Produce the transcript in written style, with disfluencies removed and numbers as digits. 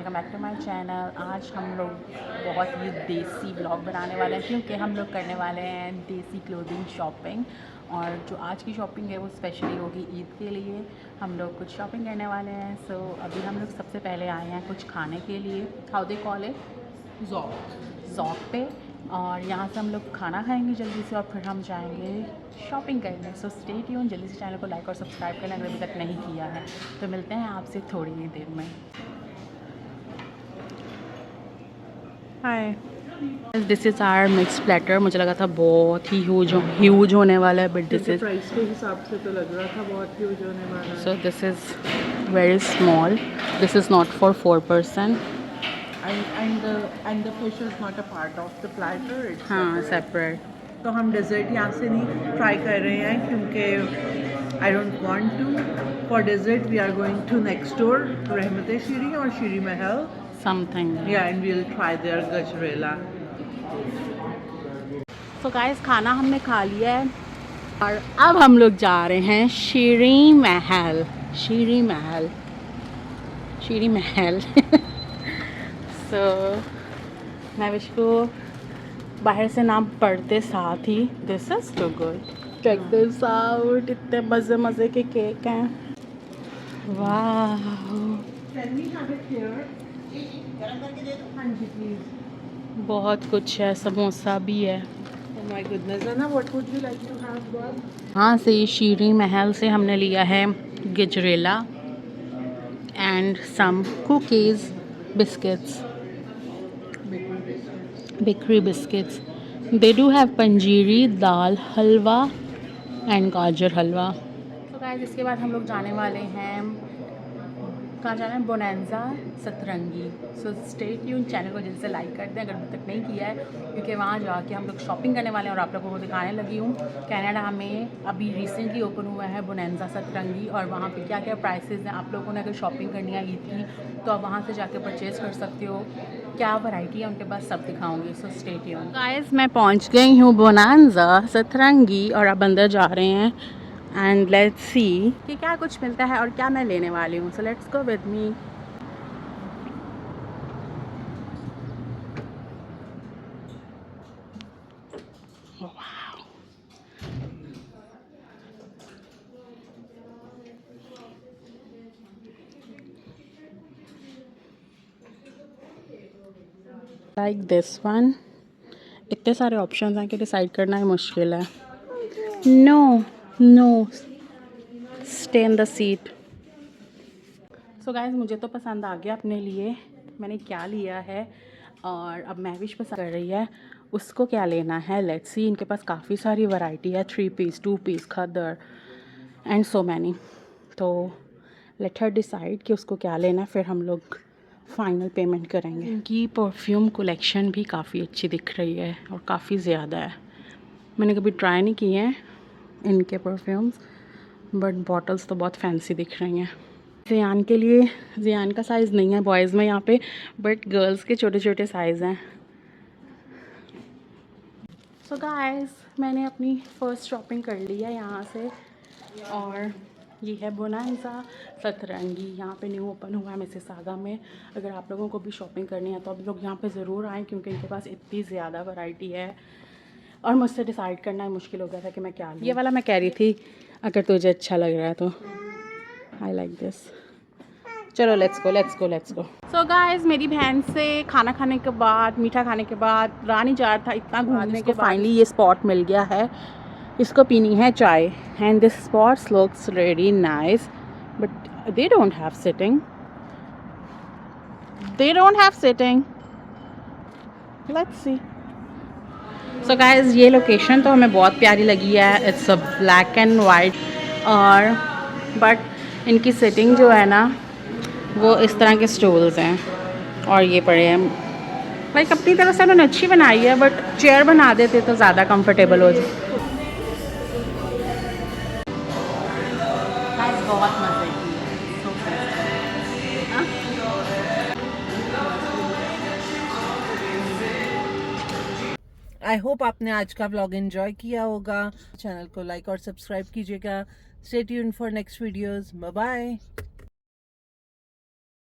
Welcome back to my channel. आज हम लोग बहुत ही देसी ब्लॉग बनाने वाले हैं क्योंकि हम लोग करने वाले हैं देसी क्लोथिंग शॉपिंग। और जो आज की शॉपिंग है वो स्पेशली होगी ईद के लिए। हम लोग कुछ शॉपिंग करने वाले हैं। सो अभी हम लोग सबसे पहले आए हैं कुछ खाने के लिए, हाउ दे कॉल इट, जॉक पे। और यहाँ से हम लोग खाना खाएंगे जल्दी से और फिर हम जाएंगे शॉपिंग करने। सो स्टे ट्यून, जल्दी से चैनल को लाइक और सब्सक्राइब करना अगर अभी तक नहीं किया है। तो मिलते हैं आपसे थोड़ी ही देर में। Hi, this is our mix platter. मुझे लगा था बहुत ही ह्यूज होने वाला है, बट दिस इज़ प्राइस के हिसाब से तो लग रहा था बहुत ह्यूज होने वाला है। So this is very small. This is not for 4 person. and the fish is not a part of the platter, it's हाँ, separate. सेपरेट। तो हम डेजर्ट यहाँ से नहीं ट्राई कर रहे हैं क्योंकि I don't want to. For dessert we are going to next door to Rahmat Sheeri और शीरी महल, समथिंग। या and we will try their gajrela. So guys, खाना हमने खा लिया है और अब हम लोग जा रहे हैं शीरी महल। शीरी महल, शीरी महल। सो मैं विश को बाहर से नाम पढ़ते साथ ही this is too good, check this out. इतने मज़े मज़े के केक हैं, वाह। Can we have it here? गरम करके दे दो। हाँ जी प्लीज। बहुत कुछ है, समोसा भी है। ओह माय गुडनेस, ना what would you like to have Bob? हाँ, से शीरी महल से हमने लिया है gajrela and some cookies, biscuits, bakery biscuits. They do have panjiri, dal halwa and gajar halwa. तो गाइस, इसके बाद हम लोग जाने वाले हैं, कहाँ जाना है, बोनांजा सतरंगी। सो स्टे ट्यून, चैनल को जल्दी से लाइक कर दें अगर अभी तक नहीं किया है, क्योंकि वहाँ जाके हम लोग शॉपिंग करने वाले हैं और आप लोगों को दिखाने लगी हूँ। कनाडा में अभी रिसेंटली ओपन हुआ है बोनांजा सतरंगी, और वहाँ पे क्या क्या प्राइसेस हैं। आप लोगों ने अगर शॉपिंग करनी है ईद की तो आप वहाँ से जाके परचेज़ कर सकते हो। क्या वैरायटी है उनके पास, सब दिखाऊंगी। So stay tune. गाइस, मैं पहुँच गई हूँ बोनांजा सतरंगी और अब अंदर जा रहे हैं एंड लेट्स सी कि क्या कुछ मिलता है और क्या मैं लेने वाली हूँ। So let's go with me. Like this one. इतने सारे ऑप्शंस हैं कि डिसाइड करना ही मुश्किल है। No no, stay in the seat. So guys, मुझे तो पसंद आ गया अपने लिए, मैंने क्या लिया है। और अब महविश पसंद कर रही है उसको क्या लेना है। Let's see. इनके पास काफ़ी सारी वैरायटी है, 3 piece, 2 piece, khaddar and so many. तो लेट हर डिसाइड कि उसको क्या लेना है, फिर हम लोग फाइनल पेमेंट करेंगे। इनकी परफ्यूम कलेक्शन भी काफ़ी अच्छी दिख रही है और काफ़ी ज़्यादा है। मैंने कभी ट्राई नहीं की है इनके परफ्यूम्स, बट बॉटल्स तो बहुत फैंसी दिख रही हैं। ज़ियान के लिए, ज़ियान का साइज़ नहीं है बॉयज़ में यहाँ पे, बट गर्ल्स के छोटे छोटे साइज़ हैं। सो गाइस, मैंने अपनी फ़र्स्ट शॉपिंग कर ली है यहाँ से, और ये है बोनांजा सतरंगी। यहाँ पे न्यू ओपन हुआ है मिसिसागा में। अगर आप लोगों को भी शॉपिंग करनी है तो आप लोग यहाँ पे ज़रूर आएँ, क्योंकि इनके पास इतनी ज़्यादा वैरायटी है और मुझसे डिसाइड करना ही मुश्किल हो गया था कि मैं क्या लूँ। ये वाला मैं कह रही थी अगर तुझे अच्छा लग रहा है तो। I like this. चलो let's go let's go let's go. So guys, मेरी बहन से खाना खाने के बाद, मीठा खाने के बाद रहा नहीं जा रहा था, इतना घूमने के बाद फाइनली ये स्पॉट मिल गया है। इसको पीनी है चाय and this spots looks really nice, but they don't have sitting, they don't have sitting. Let's see. So guys, ये लोकेशन तो हमें बहुत प्यारी लगी है। It's a black and white, और बट इनकी सिटिंग जो है ना वो इस तरह के स्टूल्स हैं और ये पड़े हैं। लाइक अपनी तरफ से उन्होंने अच्छी बनाई है, बट चेयर बना देते तो ज़्यादा कंफर्टेबल हो जाए। बहुत मज़े की आई होप आपने आज का व्लॉग एंजॉय किया होगा। चैनल को लाइक और सब्सक्राइब कीजिएगा। Stay tuned for next videos. Bye bye.